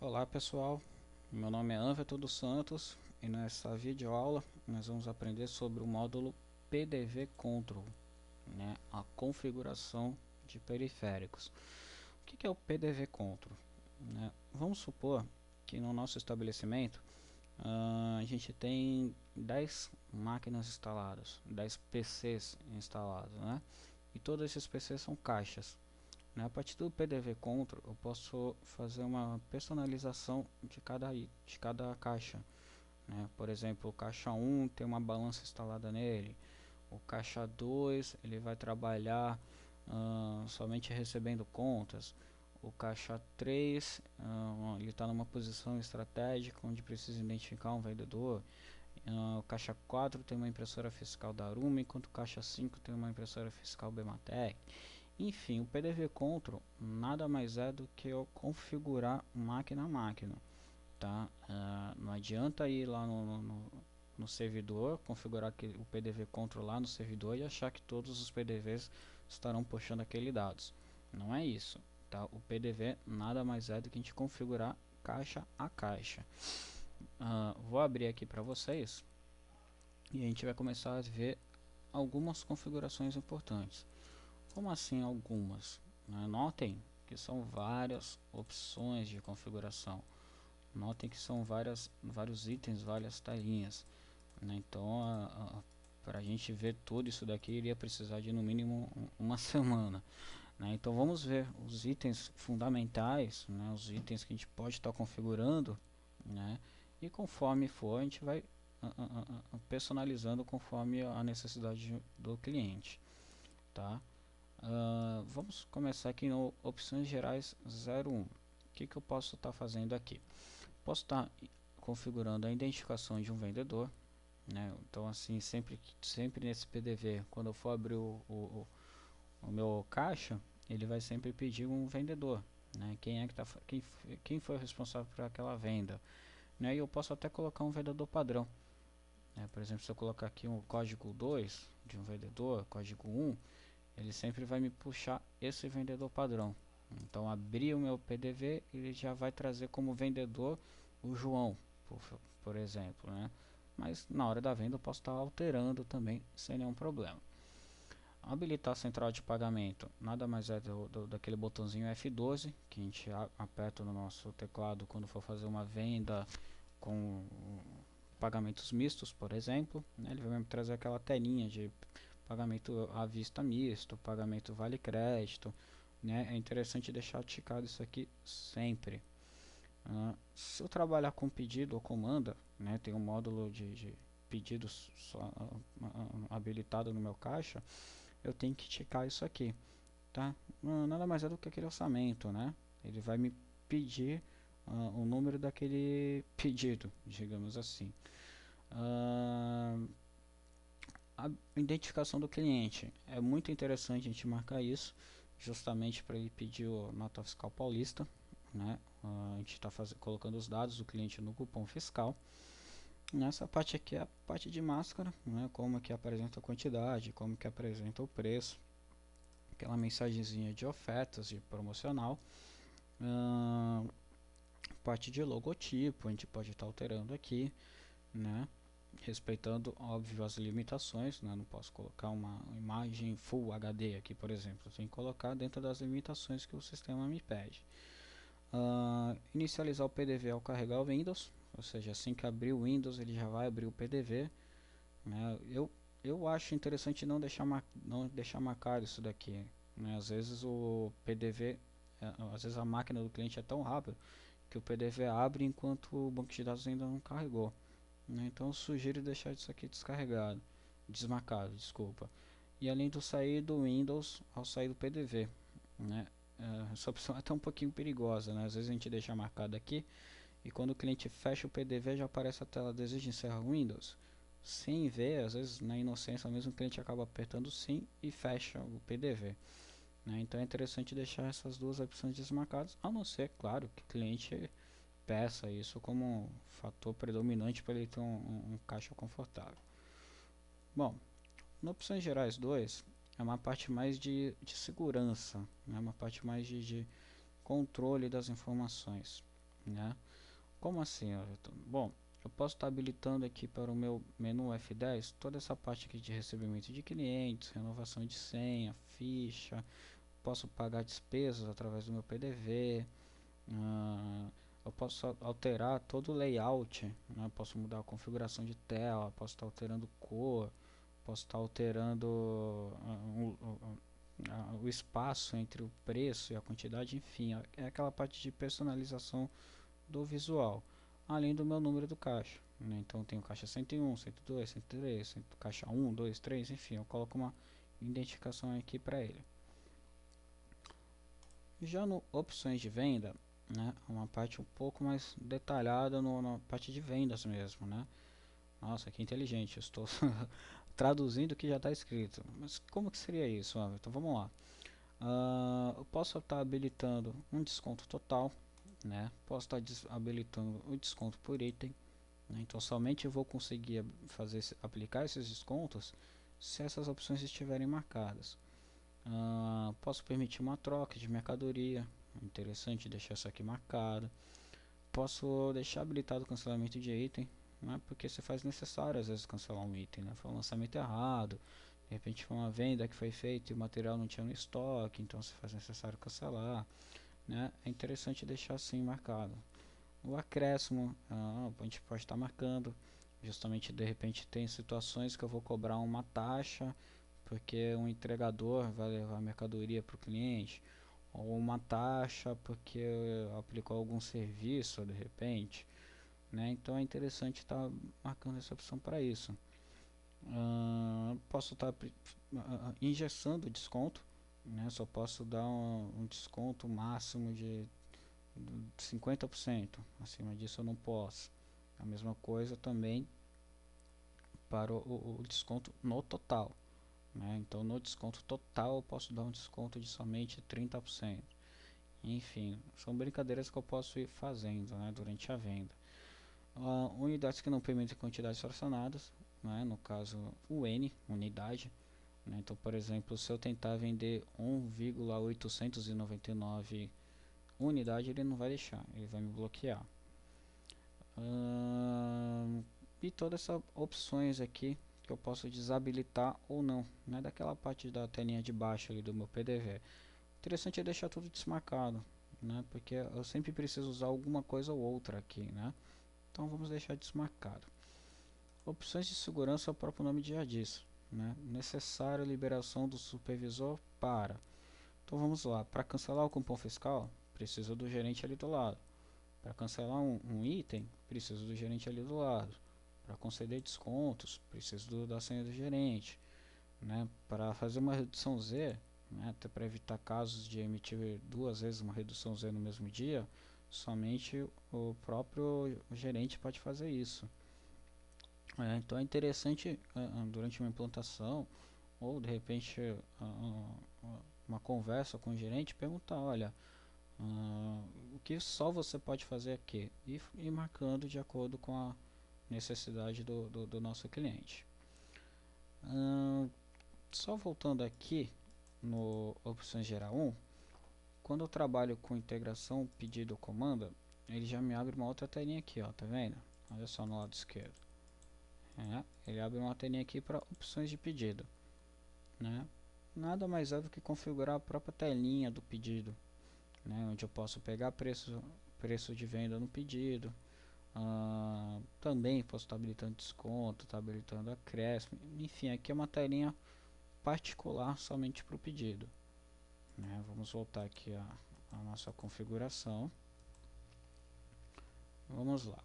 Olá pessoal, meu nome é Anvetor dos Santos e nessa videoaula nós vamos aprender sobre o módulo PDV Control, né, a configuração de periféricos. O que é o PDV Control? Né? Vamos supor que no nosso estabelecimento a gente tem 10 máquinas instaladas, 10 PCs instalados, né? E todos esses PCs são caixas. A partir do PDV Control eu posso fazer uma personalização de cada caixa, né? Por exemplo, o caixa 1 tem uma balança instalada nele, o caixa 2 ele vai trabalhar somente recebendo contas, o caixa 3 ele está numa posição estratégica onde precisa identificar um vendedor, o caixa 4 tem uma impressora fiscal da Aruma, enquanto o caixa 5 tem uma impressora fiscal Bematec. Enfim, o PDV Control nada mais é do que eu configurar máquina a máquina, tá? Não adianta ir lá no servidor, configurar o PDV Control lá no servidor e achar que todos os PDVs estarão puxando aqueles dados. Não é isso, tá? O PDV nada mais é do que a gente configurar caixa a caixa. Vou abrir aqui para vocês e a gente vai começar a ver algumas configurações importantes. Como assim algumas? Notem que são várias opções de configuração. Notem que são vários itens, várias telinhas, né? Então, para a gente ver tudo isso daqui, iria precisar de no mínimo uma semana, né? Então, vamos ver os itens fundamentais, né? Os itens que a gente pode estar configurando, né? E conforme for, a gente vai personalizando conforme a necessidade do cliente, tá? Vamos começar aqui no opções gerais 01. O que eu posso estar fazendo aqui? Posso estar configurando a identificação de um vendedor, né? Então assim, sempre nesse PDV, quando eu for abrir o meu caixa, ele vai sempre pedir um vendedor, né? Quem foi o responsável por aquela venda, né? E eu posso até colocar um vendedor padrão, né? Por exemplo, se eu colocar aqui um código 2 de um vendedor, código 1, ele sempre vai me puxar esse vendedor padrão. Então, abrir o meu PDV, ele já vai trazer como vendedor o João, por exemplo, né? Mas na hora da venda eu posso estar alterando também sem nenhum problema. Habilitar a central de pagamento nada mais é daquele botãozinho F12 que a gente aperta no nosso teclado quando for fazer uma venda com pagamentos mistos, por exemplo, né? Ele vai me trazer aquela telinha de pagamento à vista misto, pagamento vale crédito, né? É interessante deixar ticado isso aqui sempre. Se eu trabalhar com pedido ou comanda, né, tem um módulo de pedidos habilitado no meu caixa, eu tenho que ticar isso aqui, tá? Nada mais é do que aquele orçamento, né? Ele vai me pedir o número daquele pedido, digamos assim. A identificação do cliente é muito interessante a gente marcar isso, justamente para ele pedir a nota fiscal paulista, né? A gente está colocando os dados do cliente no cupom fiscal. Nessa parte aqui é a parte de máscara, né? Como que apresenta a quantidade, como que apresenta o preço, aquela mensagenzinha de ofertas, de promocional. Parte de logotipo, a gente pode estar alterando aqui, né? Respeitando, óbvio, as limitações, né? Não posso colocar uma imagem Full HD aqui, por exemplo. Eu tenho que colocar dentro das limitações que o sistema me pede. Inicializar o PDV ao carregar o Windows, ou seja, assim que abrir o Windows ele já vai abrir o PDV, né? Eu acho interessante não deixar marcado isso daqui, né? Às vezes o PDV, às vezes a máquina do cliente é tão rápida que o PDV abre enquanto o banco de dados ainda não carregou, né? Então eu sugiro deixar isso aqui desmarcado, desculpa. E além do sair do Windows ao sair do PDV, né? Essa opção é até um pouquinho perigosa, né? Às vezes a gente deixa marcado aqui e quando o cliente fecha o PDV já aparece a tela deseja encerrar o Windows. Sem ver, às vezes na inocência mesmo o cliente acaba apertando sim e fecha o PDV, né? Então é interessante deixar essas duas opções desmarcadas, a não ser, claro, que o cliente peça isso como um fator predominante para ele ter um caixa confortável. Bom, no opções gerais 2 é uma parte mais de segurança, né? Uma parte mais de controle das informações. né? Como assim, Everton? Bom, eu posso estar habilitando aqui para o meu menu F10 toda essa parte aqui de recebimento de clientes, renovação de senha, ficha, posso pagar despesas através do meu PDV, ah, eu posso alterar todo o layout, né? Posso mudar a configuração de tela, posso estar alterando cor, posso estar alterando o espaço entre o preço e a quantidade, enfim, é aquela parte de personalização do visual, além do meu número do caixa, né? Então eu tenho caixa 101, 102, 103, caixa 1, 2, 3, enfim, eu coloco uma identificação aqui para ele. Já no opções de venda, né, uma parte um pouco mais detalhada na parte de vendas mesmo, né? Nossa, que inteligente, eu estou traduzindo o que já está escrito. Mas como que seria isso? Então vamos lá. Eu posso estar habilitando um desconto total, né? Posso estar habilitando o desconto por item, né? Então somente eu vou conseguir aplicar esses descontos se essas opções estiverem marcadas. Posso permitir uma troca de mercadoria, interessante deixar isso aqui marcado. Posso deixar habilitado o cancelamento de item, né? Porque se faz necessário às vezes cancelar um item, né? Foi um lançamento errado, de repente foi uma venda que foi feita e o material não tinha no estoque, então se faz necessário cancelar, né? É interessante deixar assim marcado. O acréscimo, a gente pode estar marcando, justamente de repente tem situações que eu vou cobrar uma taxa porque um entregador vai levar a mercadoria para o cliente, ou uma taxa porque aplicou algum serviço de repente, né? Então é interessante estar marcando essa opção para isso. Posso estar engessando o desconto, né? Só posso dar um desconto máximo de 50%, acima disso eu não posso. A mesma coisa também para o desconto no total, né? Então no desconto total eu posso dar um desconto de somente 30%. Enfim, são brincadeiras que eu posso ir fazendo, né, durante a venda. Unidades que não permitem quantidades fracionadas, né, no caso o N, unidade, né? Então, por exemplo, se eu tentar vender 1,899 unidade, ele não vai deixar, ele vai me bloquear. E todas essas opções aqui que eu posso desabilitar ou não, né, daquela parte da telinha de baixo ali do meu PDV. Interessante é deixar tudo desmarcado, né, porque eu sempre preciso usar alguma coisa ou outra aqui, né. Então vamos deixar desmarcado. Opções de segurança, o próprio nome já diz, né, necessária liberação do supervisor para. Então vamos lá, para cancelar o cupom fiscal, precisa do gerente ali do lado. Para cancelar um item, preciso do gerente ali do lado. Para conceder descontos, preciso da senha do gerente, né? Para fazer uma redução Z, né? Até para evitar casos de emitir duas vezes uma redução Z no mesmo dia, somente o próprio gerente pode fazer isso. Então é interessante durante uma implantação ou de repente uma conversa com o gerente perguntar, olha, o que só você pode fazer aqui e marcando de acordo com a necessidade do nosso cliente. Só voltando aqui no opções geral 1, quando eu trabalho com integração pedido ou comanda, ele já me abre uma outra telinha aqui, ó, tá vendo? Olha só no lado esquerdo. Ele abre uma telinha aqui para opções de pedido, né? Nada mais é do que configurar a própria telinha do pedido, né? Onde eu posso pegar preço de venda no pedido. Também posso estar habilitando desconto, estar habilitando acréscimo, enfim, aqui é uma telinha particular somente para o pedido, né? Vamos voltar aqui a nossa configuração. Vamos lá.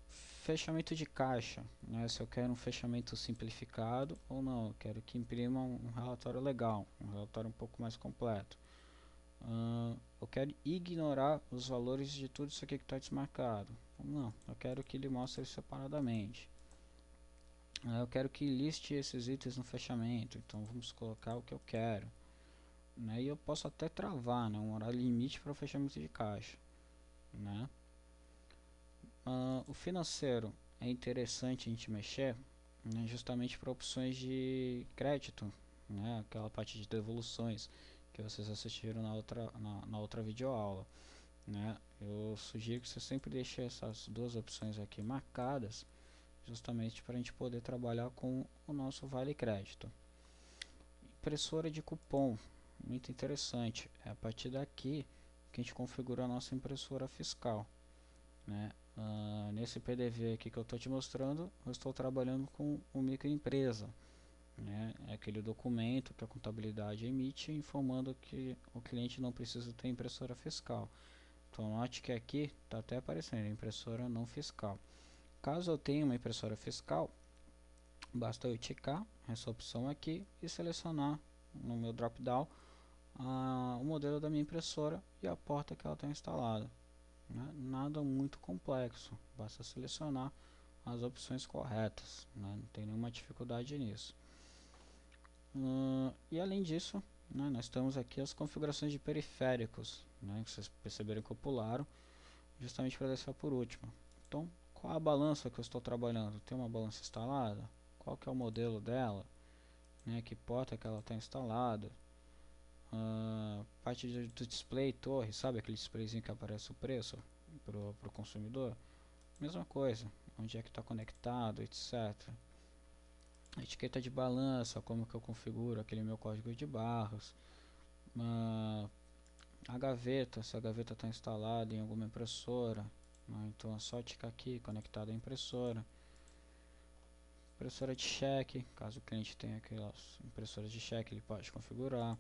Fechamento de caixa, né? Se eu quero um fechamento simplificado ou não, eu quero que imprima um relatório legal, um relatório um pouco mais completo. Eu quero ignorar os valores de tudo isso aqui que está desmarcado. Não, eu quero que ele mostre separadamente. Eu quero que liste esses itens no fechamento, então vamos colocar o que eu quero, né? E eu posso até travar, né, um horário limite para o fechamento de caixa, né? O financeiro é interessante a gente mexer, né, justamente para opções de crédito, né, aquela parte de devoluções que vocês assistiram na outra videoaula. né? Eu sugiro que você sempre deixe essas duas opções aqui marcadas, justamente para a gente poder trabalhar com o nosso Vale Crédito. Impressora de cupom, muito interessante. É a partir daqui que a gente configura a nossa impressora fiscal, né? Nesse PDV aqui que eu estou te mostrando, eu estou trabalhando com o microempresa, né? É aquele documento que a contabilidade emite informando que o cliente não precisa ter impressora fiscal. Então note que aqui está até aparecendo impressora não fiscal. Caso eu tenha uma impressora fiscal, basta eu ticar essa opção aqui e selecionar no meu drop down o modelo da minha impressora e a porta que ela está instalada, né? Nada muito complexo, basta selecionar as opções corretas, né? Não tem nenhuma dificuldade nisso. E além disso, né, nós temos aqui as configurações de periféricos, né, que vocês perceberam que eu pularam justamente para deixar por último. Então, qual a balança que eu estou trabalhando? Tem uma balança instalada? Qual que é o modelo dela? Né, que porta que ela está instalada? Parte do display, torre, sabe aquele displayzinho que aparece o preço para o consumidor? Mesma coisa, onde é que está conectado, etc. A etiqueta de balança, como que eu configuro aquele meu código de barras. A gaveta, se a gaveta está instalada em alguma impressora, né? Então é só ticar aqui, conectado à impressora. Impressora de cheque, caso o cliente tenha aquelas impressoras de cheque, ele pode configurar.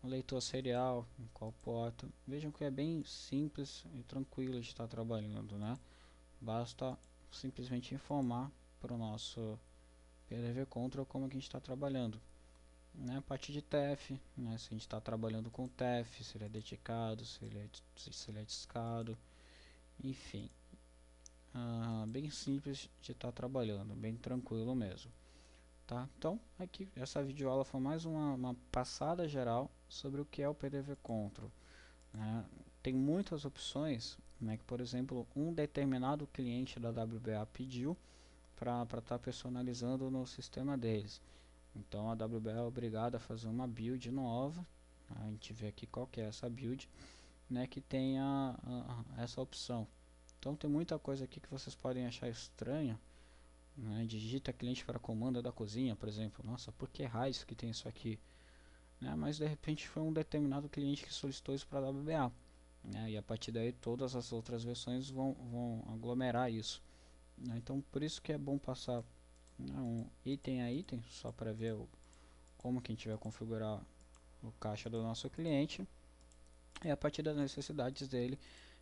Um leitor serial, em qual porta. Vejam que é bem simples e tranquilo de estar trabalhando, né? Basta simplesmente informar para o nosso PDV Control como que a gente está trabalhando. Né? A parte de TEF, né? Se a gente está trabalhando com TEF, se ele é dedicado, se ele é discado, enfim. Bem simples de estar trabalhando, bem tranquilo mesmo. Tá? Então, aqui essa videoaula foi mais uma passada geral sobre o que é o PDV Control. Né? Tem muitas opções, né, que, por exemplo, um determinado cliente da WBA pediu para estar personalizando no sistema deles. Então a WBA é obrigada a fazer uma build nova. A gente vê aqui qual que é essa build, né, que tenha essa opção. Então tem muita coisa aqui que vocês podem achar estranha, né? Digita cliente para comanda da cozinha, por exemplo. Nossa, por que raios que tem isso aqui? Né? Mas de repente foi um determinado cliente que solicitou isso para a WBA, né? E a partir daí todas as outras versões vão aglomerar isso, né? Então por isso que é bom passar, né, um item a item, só para ver como que a gente vai configurar o caixa do nosso cliente, e a partir das necessidades dele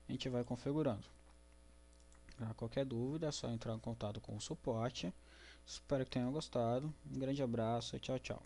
a gente vai configurando. Pra qualquer dúvida é só entrar em contato com o suporte. Espero que tenham gostado. Um grande abraço e tchau, tchau.